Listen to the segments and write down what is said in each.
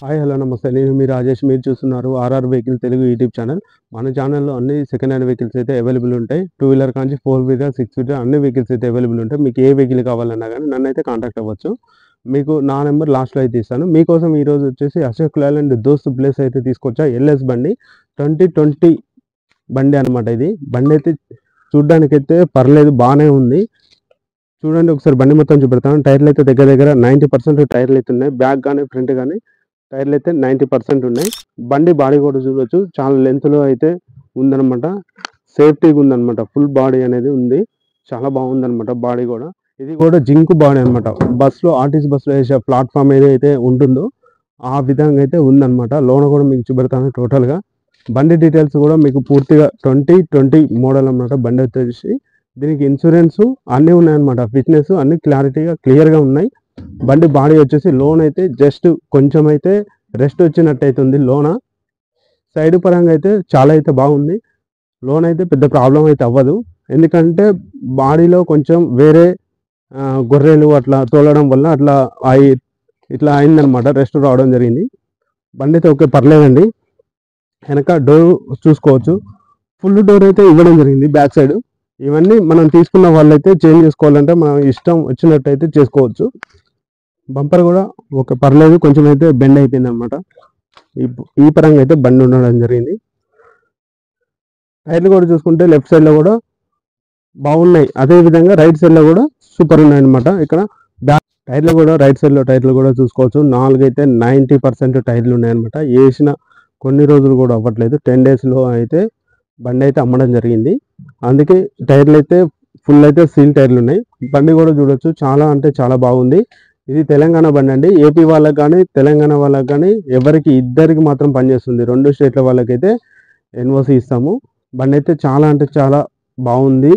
Hi hello నమస్తే. నేను మీ రాజేష్. మీరు చూస్తున్నారు RR vehicle Telugu YouTube channel. మన ఛానల్లో అన్ని సెకండ్ హ్యాండ్ వెహికల్స్ అయితే అవైలబుల్ ఉంటాయి. 2 వీలర్ కాంచి 4 వీలర్ 6 వీలర్ అన్ని వెహికల్స్ అయితే అవైలబుల్ ఉంటాయి. మీకు ఏ వెహికల్ కావాలన్నా కానీ నన్ను అయితే కాంటాక్ట్ అవ్వచ్చు. మీకు నా నెంబర్ లాస్ట్లో అయితే ఇస్తాను. మీకోసం ఈరోజు వచ్చేసి అశోక్ లేలాండ్ దోస్త్ ప్లేస్ అయితే తీసుకొచ్చా. ఎల్ఎస్ బండి 2020 బండి అనమాట. ఇది బండి అయితే చూడ్డానికైతే పర్లేదు, బాగానే ఉంది. చూడండి ఒకసారి బండి మొత్తం చూపెడతాను. టైర్లు అయితే దగ్గర దగ్గర 90% టైర్లు అయితే ఉన్నాయి. బ్యాక్ కానీ ఫ్రంట్ కానీ టైర్లు అయితే 90% ఉన్నాయి. బండి బాడీ కూడా చూడవచ్చు, చాలా లెంత్లో అయితే ఉందన్నమాట. సేఫ్టీగా ఉందన్నమాట. ఫుల్ బాడీ అనేది ఉంది, చాలా బాగుందన్నమాట బాడీ కూడా. ఇది కూడా జింక్ బాడీ అనమాట. బస్సులో ఆర్టీసీ బస్సులో వేసే ప్లాట్ఫామ్ ఏదైతే ఉంటుందో ఆ విధంగా అయితే ఉందన్నమాట. లోన కూడా మీకు చూపెడతాను టోటల్గా. బండి డీటెయిల్స్ కూడా మీకు పూర్తిగా 2020 మోడల్ అనమాట. బండి వచ్చేసి దీనికి ఇన్సూరెన్స్ అన్నీ ఉన్నాయన్నమాట. ఫిట్నెస్ అన్ని క్లియర్గా ఉన్నాయి. బండి బాడీ వచ్చేసి లోన్ అయితే జస్ట్ కొంచెం అయితే రెస్ట్ వచ్చినట్టు అయితే ఉంది. లోన సైడ్ పరంగా అయితే చాలా అయితే బాగుంది. లోన్ అయితే పెద్ద ప్రాబ్లం అయితే అవ్వదు, ఎందుకంటే బాడీలో కొంచెం వేరే గొర్రెలు అట్లా తోలడం వల్ల అట్లా ఇట్లా అయిందనమాట. రెస్ట్ రావడం జరిగింది. బండి అయితే ఓకే, పర్లేదండి. వెనక డోర్ చూసుకోవచ్చు, ఫుల్ డోర్ అయితే ఇవ్వడం జరిగింది బ్యాక్ సైడ్. ఇవన్నీ మనం తీసుకున్న వాళ్ళైతే చేంజ్ చేసుకోవాలంటే మనం ఇష్టం వచ్చినట్టు అయితే చేసుకోవచ్చు. బంపర్ కూడా ఒక పర్లేదు, కొంచెం అయితే బెండ్ అయిపోయింది అనమాట. ఈ పరంగా అయితే బండి ఉండడం జరిగింది. టైర్లు కూడా చూసుకుంటే లెఫ్ట్ సైడ్లో కూడా బాగున్నాయి, అదేవిధంగా రైట్ సైడ్లో కూడా సూపర్ ఉన్నాయి అనమాట. ఇక్కడ బ్యాక్ టైర్లు కూడా రైట్ సైడ్లో టైర్లు కూడా చూసుకోవచ్చు. 4 అయితే 90% టైర్లు ఉన్నాయన్నమాట. వేసిన కొన్ని రోజులు కూడా అవ్వట్లేదు. 10 డేస్లో అయితే బండి అయితే అమ్మడం జరిగింది. అందుకే టైర్లు అయితే ఫుల్ అయితే సీల్ టైర్లు ఉన్నాయి. బండి కూడా చూడొచ్చు, చాలా అంటే చాలా బాగుంది. ఇది తెలంగాణ బండి అండి. ఏపీ వాళ్ళకి కానీ తెలంగాణ వాళ్ళకి కానీ ఎవరికి ఇద్దరికి మాత్రం పనిచేస్తుంది. 2 స్టేట్ల వాళ్ళకైతే ఎన్ఓసి ఇస్తాము. బండి అయితే చాలా అంటే చాలా బాగుంది.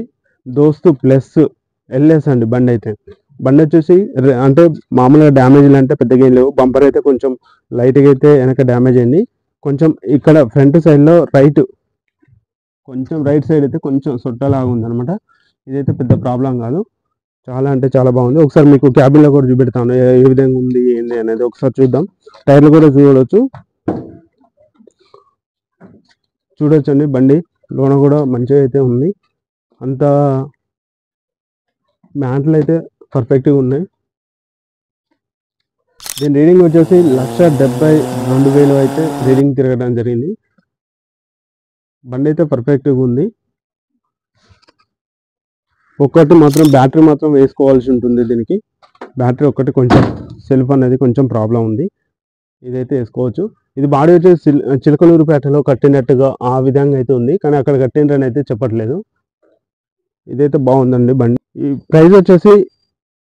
దోస్త్ ప్లస్ ఎల్ఎస్ అండి బండి అయితే. బండి వచ్చేసి అంటే మామూలుగా డ్యామేజ్లు అంటే పెద్దగా ఏం లేవు. బంపర్ అయితే కొంచెం లైట్గా అయితే వెనక డ్యామేజ్ అయింది. కొంచెం ఇక్కడ ఫ్రంట్ సైడ్లో రైట్ సైడ్ అయితే కొంచెం సొట్టలాగా ఉందన్నమాట. ఇదైతే పెద్ద ప్రాబ్లం కాదు, చాలా అంటే చాలా బాగుంది. ఒకసారి మీకు క్యాబిన్లో కూడా చూపెడతాను ఏ విధంగా ఉంది ఏంది అనేది. ఒకసారి చూద్దాం. టైర్లు కూడా చూడొచ్చండి. బండి లోన కూడా మంచిగా అయితే ఉంది. అంత మ్యాట్లు అయితే పర్ఫెక్ట్గా ఉన్నాయి. దీని రీడింగ్ వచ్చేసి 1,72,000 అయితే రీడింగ్ తిరగడం జరిగింది. బండి అయితే పర్ఫెక్ట్గా ఉంది. ఒక్కటి మాత్రం బ్యాటరీ మాత్రం వేసుకోవాల్సి ఉంటుంది. దీనికి బ్యాటరీ ఒక్కటి కొంచెం సెల్ఫ్ అనేది కొంచెం ప్రాబ్లం ఉంది. ఇదైతే వేసుకోవచ్చు. ఇది బాడీ వచ్చేసి చిలకలూరుపేటలో కట్టినట్టుగా ఆ విధంగా అయితే ఉంది, కానీ అక్కడ కట్టిండ్రని అయితే చెప్పట్లేదు. ఇదైతే బాగుందండి బండి. ఈ ప్రైస్ వచ్చేసి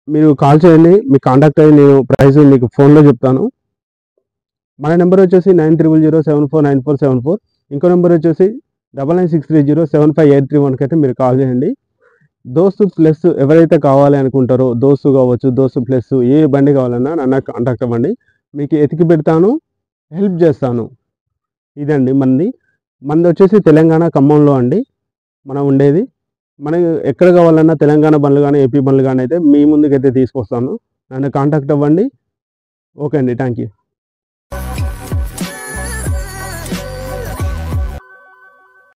మీరు కాల్ చేయండి, మీకు కాంటాక్ట్ అయ్యి నేను ప్రైస్ మీకు ఫోన్లో చెప్తాను. మన నెంబర్ వచ్చేసి 9007479474. ఇంకో నెంబర్ వచ్చేసి 9963075831 అయితే మీరు కాల్ చేయండి. దోస్తు ప్లస్ ఎవరైతే కావాలి అనుకుంటారో, దోస్తు కావచ్చు, దోస్తు ప్లస్ ఏ బండి కావాలన్నా నన్ను కాంటాక్ట్ అవ్వండి. మీకు ఎతికి పెడతాను, హెల్ప్ చేస్తాను. ఇదండి మంది వచ్చేసి తెలంగాణ ఖమ్మంలో అండి మనం ఉండేది. మనకి ఎక్కడ కావాలన్నా తెలంగాణ బండ్లు కానీ ఏపీ బండ్లు కానీ అయితే మీ ముందుకైతే తీసుకొస్తాను. నన్ను కాంటాక్ట్ అవ్వండి. ఓకే అండి, థ్యాంక్ యూ.